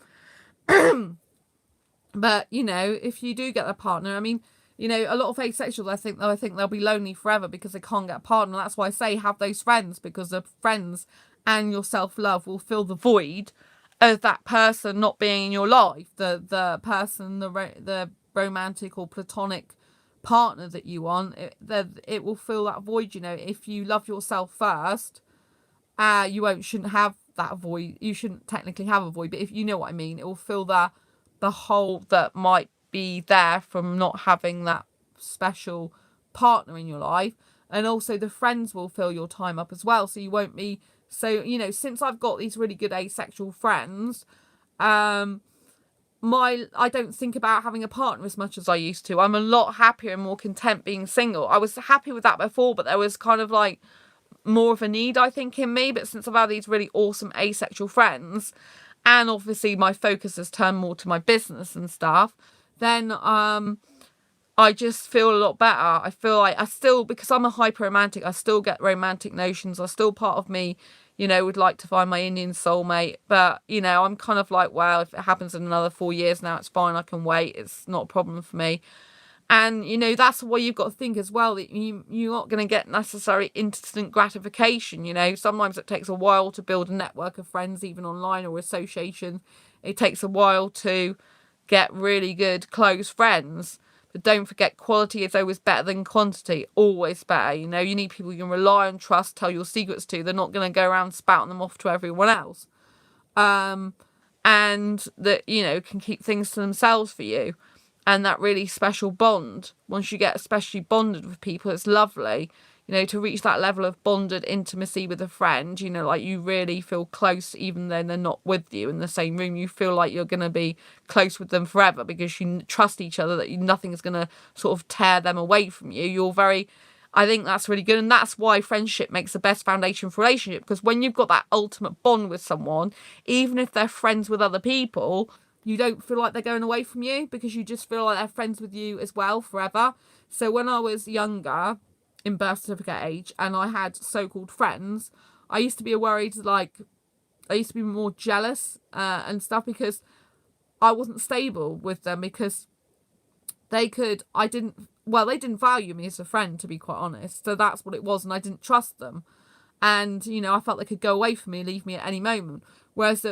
But, you know, if you do get a partner, I mean, you know, a lot of asexuals, I think they'll be lonely forever because they can't get a partner. That's why I say have those friends, because the friends and your self-love will fill the void of that person not being in your life. The person, the romantic or platonic partner that you want, it will fill that void. You know, if you love yourself first, you shouldn't have that void. You shouldn't technically have a void, but if you know what I mean, it will fill the hole that might be there from not having that special partner in your life. And also the friends will fill your time up as well, so you won't be. So, you know, since I've got these really good asexual friends, I don't think about having a partner as much as I used to. I'm a lot happier and more content being single. I was happy with that before, but there was kind of like more of a need, I think, in me. But since I've had these really awesome asexual friends, and obviously my focus has turned more to my business and stuff, then I just feel a lot better. I feel like I still, because I'm a hyper romantic, I still get romantic notions. I still, part of me, you know, would like to find my Indian soulmate. But, you know, I'm kind of like, well, if it happens in another 4 years now, it's fine. I can wait. It's not a problem for me. And, you know, that's why you've got to think as well that you're not going to get necessary instant gratification. You know, sometimes it takes a while to build a network of friends, even online or association. It takes a while to get really good, close friends. But don't forget, quality is always better than quantity. Always better. You know, you need people you can rely on, trust, tell your secrets to. They're not going to go around spouting them off to everyone else. And that, you know, can keep things to themselves for you. And that really special bond, once you get especially bonded with people, it's lovely. You know, to reach that level of bonded intimacy with a friend, you know, like you really feel close even though they're not with you in the same room. You feel like you're going to be close with them forever because you trust each other, that nothing is going to sort of tear them away from you. I think that's really good. And that's why friendship makes the best foundation for relationship, because when you've got that ultimate bond with someone, even if they're friends with other people, you don't feel like they're going away from you because you just feel like they're friends with you as well forever. So when I was younger, in birth certificate age, and I had so-called friends, I used to be worried, like, I used to be more jealous and stuff because I wasn't stable with them, because they didn't value me as a friend, to be quite honest. So that's what it was, and I didn't trust them. And, you know, I felt they could go away from me and leave me at any moment. Whereas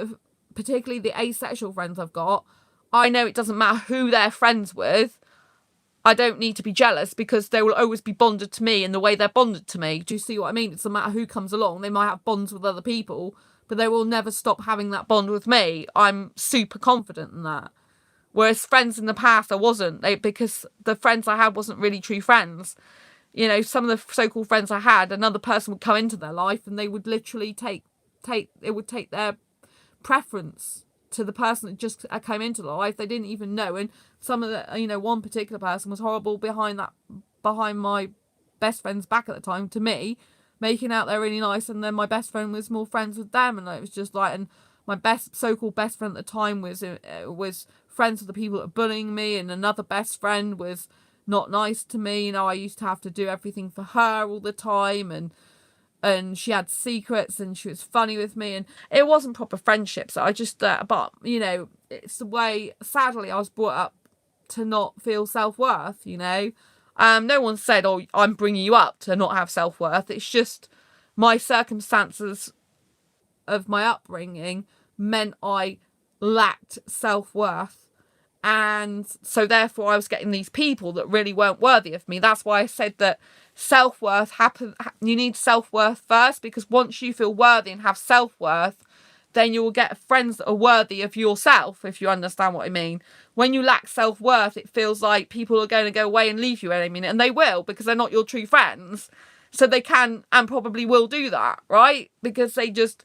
particularly the asexual friends I've got, I know it doesn't matter who they're friends with. I don't need to be jealous because they will always be bonded to me in the way they're bonded to me. Do you see what I mean? It doesn't matter who comes along. They might have bonds with other people, but they will never stop having that bond with me. I'm super confident in that. Whereas friends in the past, I wasn't. Because the friends I had wasn't really true friends. You know, some of the so-called friends I had, another person would come into their life and they would literally take their preference to the person that just came into life. They didn't even know. And some of the, you know, one particular person was horrible behind my best friend's back at the time to me, making out they're really nice, and then my best friend was more friends with them, and it was just like, and my so-called best friend at the time was friends with the people that were bullying me, and another best friend was not nice to me. You know, I used to have to do everything for her all the time, and she had secrets, and she was funny with me, and it wasn't proper friendships. I just but you know, it's the way, sadly, I was brought up to not feel self-worth. You know, no one said, oh, I'm bringing you up to not have self-worth. It's just my circumstances of my upbringing meant I lacked self-worth. And so therefore I was getting these people that really weren't worthy of me. That's why I said that self-worth you need self-worth first, because once you feel worthy and have self-worth, then you will get friends that are worthy of yourself, if you understand what I mean. When you lack self-worth, it feels like people are going to go away and leave you any minute, and they will, because they're not your true friends. So they can and probably will do that, right? Because they just,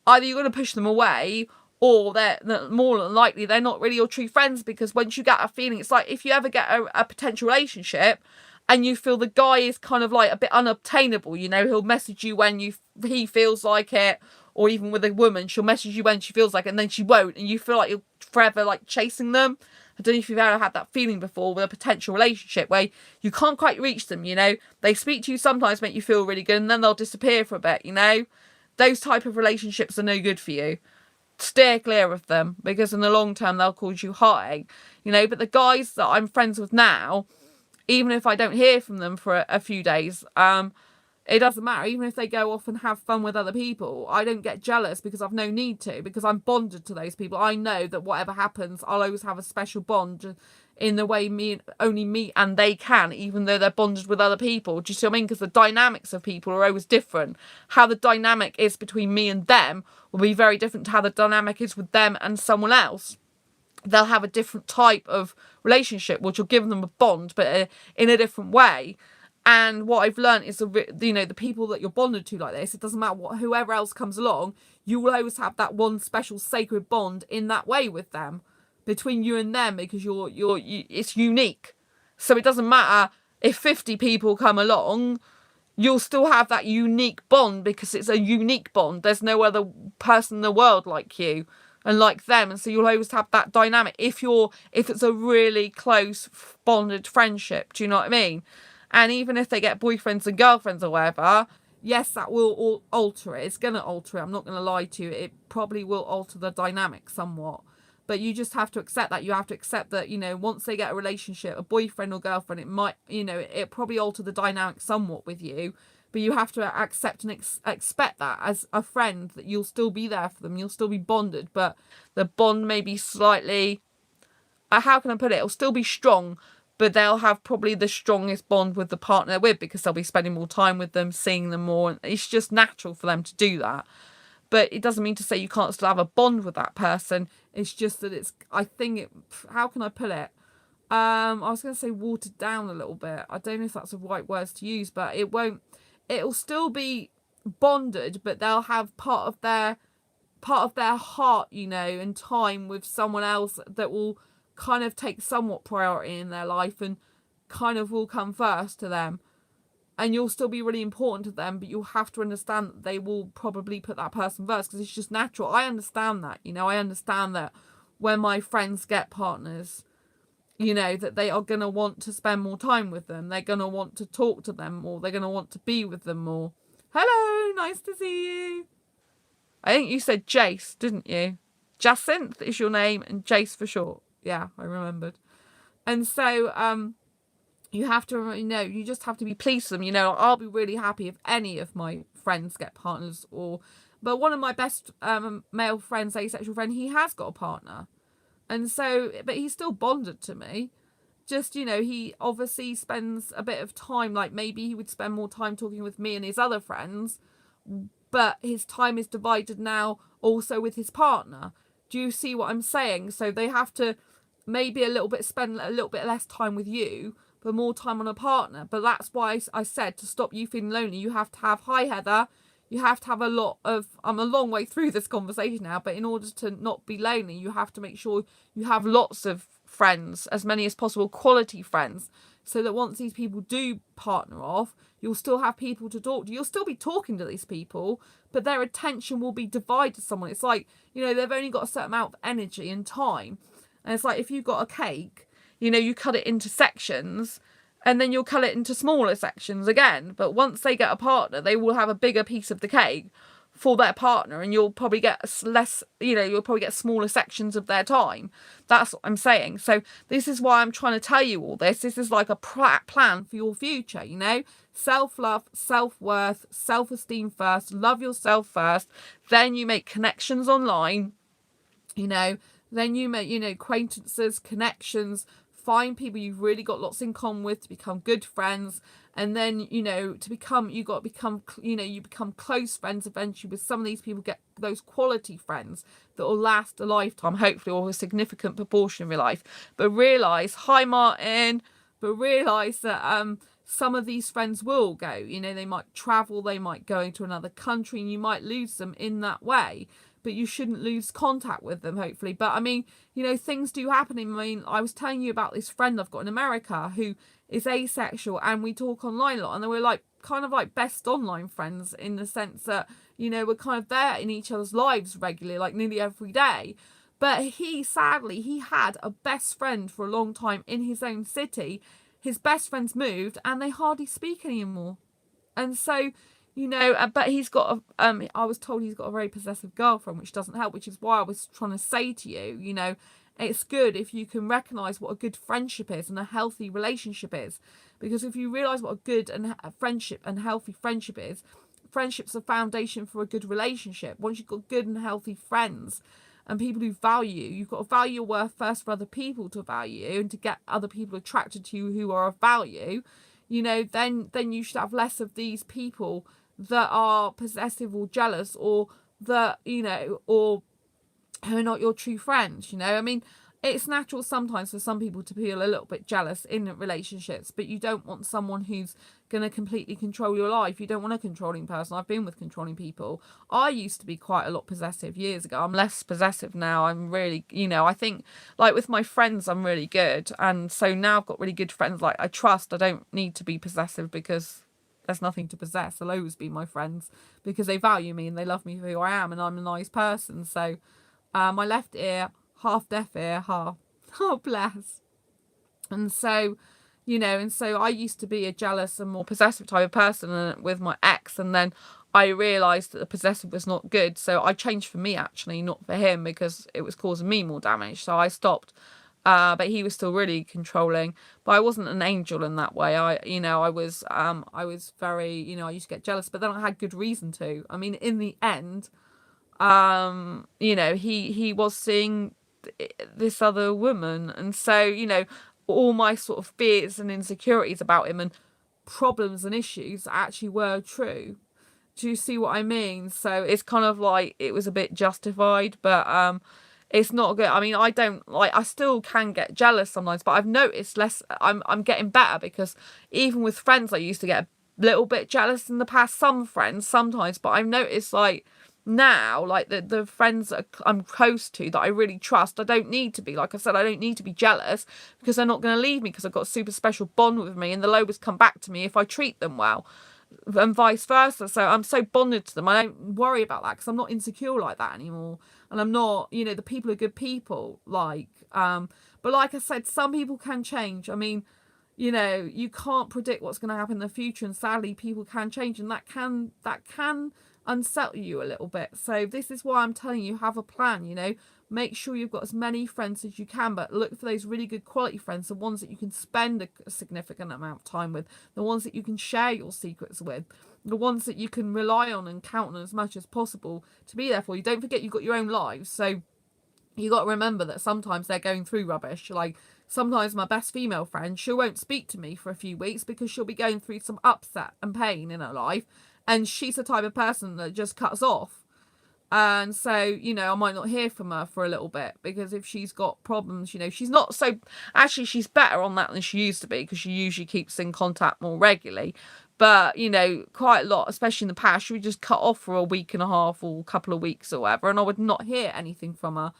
either you're going to push them away, or they're more than likely they're not really your true friends. Because once you get a feeling, it's like if you ever get a potential relationship and you feel the guy is kind of like a bit unobtainable, you know, he'll message you when he feels like it, or even with a woman, she'll message you when she feels like it, and then she won't, and you feel like you're forever like chasing them. I don't know if you've ever had that feeling before with a potential relationship where you can't quite reach them, you know. They speak to you sometimes, make you feel really good, and then they'll disappear for a bit, you know. Those type of relationships are no good for you. Steer clear of them, because in the long term they'll cause you heartache, you know. But the guys that I'm friends with now, even if I don't hear from them for a few days, it doesn't matter. Even if they go off and have fun with other people, I don't get jealous, because I've no need to, because I'm bonded to those people. I know that whatever happens, I'll always have a special bond in the way only me and they can, even though they're bonded with other people. Do you see what I mean? Because the dynamics of people are always different. How the dynamic is between me and them will be very different to how the dynamic is with them and someone else. They'll have a different type of relationship, which will give them a bond, but in a different way. And what I've learned is, you know, the people that you're bonded to like this, it doesn't matter whoever else comes along, you will always have that one special sacred bond in that way with them, between you and them, because it's unique. So it doesn't matter if 50 people come along, you'll still have that unique bond, because it's a unique bond. There's no other person in the world like you and like them, and so you'll always have that dynamic if it's a really close bonded friendship. Do you know what I mean? And even if they get boyfriends and girlfriends or whatever, yes, that will all alter it. It's going to alter it. I'm not going to lie to you. It probably will alter the dynamic somewhat. But you just have to accept that. You have to accept that, you know, once they get a relationship, a boyfriend or girlfriend, it might, you know, it probably alter the dynamic somewhat with you. But you have to accept and expect that as a friend, that you'll still be there for them. You'll still be bonded. But the bond may be slightly, how can I put it? It'll still be strong, but they'll have probably the strongest bond with the partner they're with, because they'll be spending more time with them, seeing them more. And it's just natural for them to do that. But it doesn't mean to say you can't still have a bond with that person. It's just that how can I put it? I was going to say watered down a little bit. I don't know if that's the right words to use, but it'll still be bonded, but they'll have part of their heart, you know, and time with someone else that will kind of take somewhat priority in their life and kind of will come first to them. And you'll still be really important to them, but you'll have to understand that they will probably put that person first, because it's just natural. I understand that, you know. I understand that when my friends get partners, you know, that they are going to want to spend more time with them. They're going to want to talk to them more. They're going to want to be with them more. Hello, nice to see you. I think you said Jace, didn't you? Jacinth is your name, and Jace for short. Yeah, I remembered. And so, you have to, you know, you just have to be pleased with them. You know, I'll be really happy if any of my friends get partners, but one of my best male friends, asexual friend, he has got a partner. And so, but he's still bonded to me. Just, you know, he obviously spends a bit of time, like maybe he would spend more time talking with me and his other friends, but his time is divided now also with his partner. Do you see what I'm saying? So they have to maybe spend a little bit less time with you, but more time on a partner. But that's why I said, to stop you feeling lonely, you have to have, hi Heather, you have to have a lot of, I'm a long way through this conversation now, but in order to not be lonely, you have to make sure you have lots of friends, as many as possible, quality friends, so that once these people do partner off, you'll still have people to talk to. You'll still be talking to these people, but their attention will be divided to someone. It's like, you know, they've only got a certain amount of energy and time. And it's like, if you've got a cake, you know, you cut it into sections, and then you'll cut it into smaller sections again. But once they get a partner, they will have a bigger piece of the cake for their partner, and you'll probably get less, you know, you'll probably get smaller sections of their time. That's what I'm saying. So this is why I'm trying to tell you all this. This is like a plan for your future, you know. Self-love, self-worth, self-esteem first. Love yourself first. Then you make connections online, you know. Then you make, you know, acquaintances, connections, find people you've really got lots in common with to become good friends. And then, you know, you become close friends eventually with some of these people. Get those quality friends that will last a lifetime, hopefully, or a significant proportion of your life. But realise, hi Martin, but realise that some of these friends will go. You know, they might travel, they might go into another country, and you might lose them in that way. But you shouldn't lose contact with them, hopefully. But I mean, you know, things do happen. I mean, I was telling you about this friend I've got in America who is asexual, and we talk online a lot, and we're like kind of like best online friends, in the sense that, you know, we're kind of there in each other's lives regularly, like nearly every day. But he had a best friend for a long time in his own city. His best friends moved, and they hardly speak anymore. And so, you know, but he's got I was told he's got a very possessive girlfriend, which doesn't help, which is why I was trying to say to you, you know, it's good if you can recognise what a good friendship is and a healthy relationship is. Because if you realise what a good and friendship and healthy friendship is, friendship's the foundation for a good relationship. Once you've got good and healthy friends and people who value you, you've got to value your worth first for other people to value you, and to get other people attracted to you who are of value, you know, then you should have less of these people that are possessive or jealous, or that, you know, or who are not your true friends, you know. I mean, it's natural sometimes for some people to feel a little bit jealous in relationships, but you don't want someone who's going to completely control your life. You don't want a controlling person. I've been with controlling people. I used to be quite a lot possessive years ago. I'm less possessive now. I'm really, you know, I think, like with my friends, I'm really good. And so now I've got really good friends, like I trust. I don't need to be possessive, because there's nothing to possess. They'll always be my friends because they value me and they love me for who I am, and I'm a nice person. So my left ear, half deaf ear, half, oh bless. And so, you know, and so I used to be a jealous and more possessive type of person with my ex, and then I realised that the possessive was not good. So I changed for me, actually, not for him, because it was causing me more damage. So I stopped. But he was still really controlling. But I wasn't an angel in that way. I was very, you know, I used to get jealous, but then I had good reason to. I mean, in the end, you know, he was seeing this other woman, and so, you know, all my sort of fears and insecurities about him and problems and issues actually were true. Do you see what I mean? So it's kind of like it was a bit justified, but it's not good. I mean, I still can get jealous sometimes, but I've noticed less. I'm getting better, because even with friends, I used to get a little bit jealous in the past. Some friends sometimes, but I've noticed, like, now, like the friends that I'm close to, that I really trust, I don't need to be, like I said, I don't need to be jealous, because they're not going to leave me, because I've got a super special bond with me, and they'll always come back to me if I treat them well, and vice versa. So I'm so bonded to them. I don't worry about that, because I'm not insecure like that anymore. And I'm not, you know, the people are good people, like, but like I said, some people can change. I mean, you know, you can't predict what's going to happen in the future, and sadly people can change, and that can unsettle you a little bit. So this is why I'm telling you, have a plan, you know, make sure you've got as many friends as you can, but look for those really good quality friends, the ones that you can spend a significant amount of time with, the ones that you can share your secrets with, the ones that you can rely on and count on as much as possible to be there for you. Don't forget, you've got your own lives, so you got to remember that sometimes they're going through rubbish. Like, sometimes my best female friend, she won't speak to me for a few weeks because she'll be going through some upset and pain in her life, and she's the type of person that just cuts off. And so, you know, I might not hear from her for a little bit, because if she's got problems, you know, she's not so, actually she's better on that than she used to be, because she usually keeps in contact more regularly. But, you know, quite a lot, especially in the past, she would just cut off for a week and a half or a couple of weeks or whatever, and I would not hear anything from her.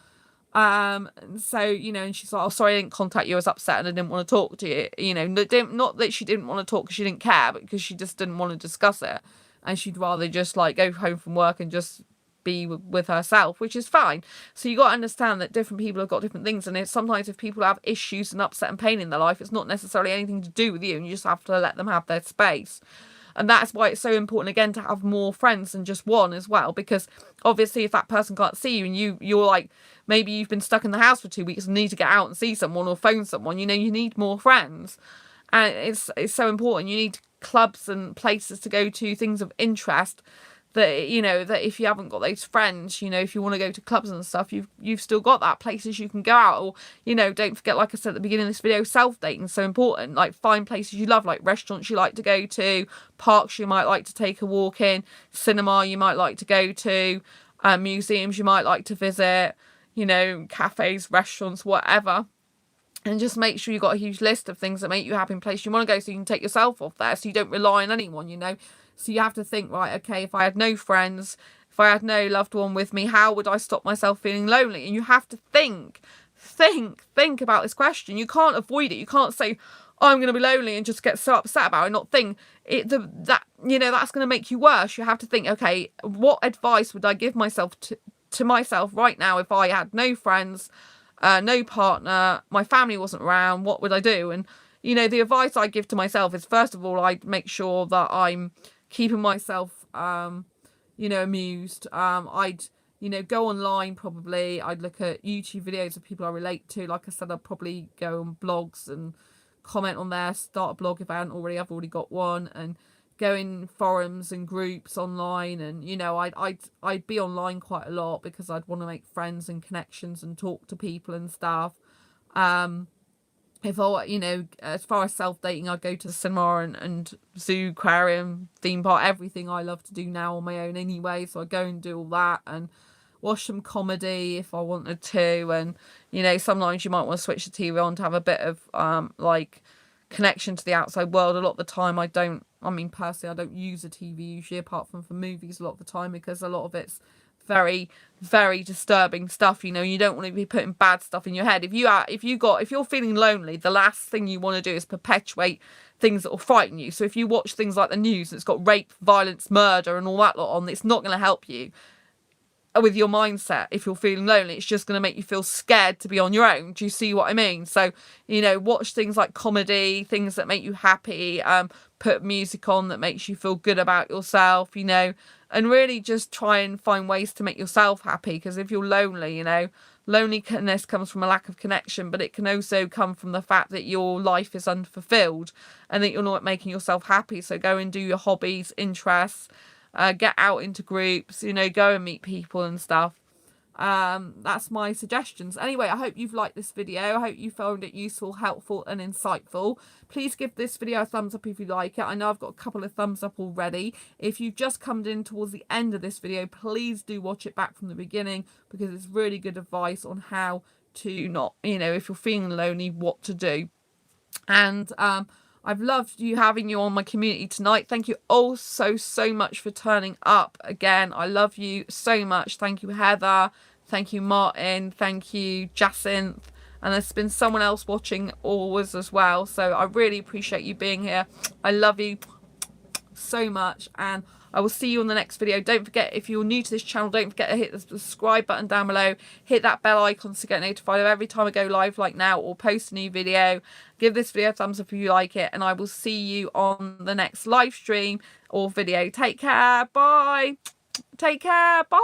So, you know, and she's like, oh, sorry, I didn't contact you, I was upset and I didn't want to talk to you. You know, not that she didn't want to talk because she didn't care, but because she just didn't want to discuss it. And she'd rather just, like, go home from work and just be with herself, which is fine. So you got to understand that different people have got different things, and sometimes if people have issues and upset and pain in their life, it's not necessarily anything to do with you, and you just have to let them have their space. And that's why it's so important, again, to have more friends than just one as well, because obviously if that person can't see you, and you're like, maybe you've been stuck in the house for 2 weeks and need to get out and see someone or phone someone, you know, you need more friends. And it's so important. You need clubs and places to go to, things of interest, that, you know, that if you haven't got those friends, you know, if you want to go to clubs and stuff, you've still got that, places you can go out. Or, you know, don't forget, like I said at the beginning of this video, self-dating is so important. Like, find places you love, like restaurants you like to go to, parks you might like to take a walk in, cinema you might like to go to, museums you might like to visit, you know, cafes, restaurants, whatever. And just make sure you've got a huge list of things that make you happy in places you want to go, so you can take yourself off there, so you don't rely on anyone, you know. So you have to think, right, okay, if I had no friends, if I had no loved one with me, how would I stop myself feeling lonely? And you have to think about this question. You can't avoid it. You can't say, oh, I'm going to be lonely, and just get so upset about it and not think it. That, you know, that's going to make you worse. You have to think, okay, what advice would I give myself to myself right now if I had no friends, no partner, my family wasn't around? What would I do? And, you know, the advice I give to myself is, first of all, I'd make sure that I'm keeping myself, you know, amused. I'd, you know, go online probably. I'd look at YouTube videos of people I relate to. Like I said, I'd probably go on blogs and comment on there, start a blog if I hadn't already. I've already got one, and go in forums and groups online. And, you know, I'd be online quite a lot because I'd want to make friends and connections and talk to people and stuff. If I, you know, as far as self-dating, I'd go to the cinema and zoo, aquarium, theme park, everything I love to do now on my own anyway. So I go and do all that and watch some comedy if I wanted to. And, you know, sometimes you might want to switch the TV on to have a bit of, like, connection to the outside world. A lot of the time I mean, personally, I don't use a TV usually, apart from for movies a lot of the time, because a lot of it's very, very disturbing stuff. You know, you don't want to be putting bad stuff in your head. If you're feeling lonely, the last thing you want to do is perpetuate things that will frighten you. So if you watch things like the news, it's got rape, violence, murder and all that lot on, it's not going to help you with your mindset. If you're feeling lonely, it's just going to make you feel scared to be on your own. Do you see what I mean? So, you know, watch things like comedy, things that make you happy, put music on that makes you feel good about yourself, you know, and really just try and find ways to make yourself happy. Because if you're lonely, you know, loneliness comes from a lack of connection, but it can also come from the fact that your life is unfulfilled and that you're not making yourself happy. So go and do your hobbies, interests, get out into groups, you know, go and meet people and stuff. That's my suggestions. Anyway, I hope you've liked this video. I hope you found it useful, helpful and insightful. Please give this video a thumbs up if you like it. I know I've got a couple of thumbs up already. If you've just come in towards the end of this video, please do watch it back from the beginning, because it's really good advice on how to not, you know, if you're feeling lonely, what to do. And I've loved having you on my community tonight. Thank you all so much for turning up again. I love you so much. Thank you, Heather. Thank you, Martin. Thank you, Jacinth. And there's been someone else watching always as well. So I really appreciate you being here. I love you so much. And I will see you on the next video. Don't forget, if you're new to this channel, don't forget to hit the subscribe button down below. Hit that bell icon to get notified of every time I go live like now or post a new video. Give this video a thumbs up if you like it. And I will see you on the next live stream or video. Take care. Bye. Take care. Bye.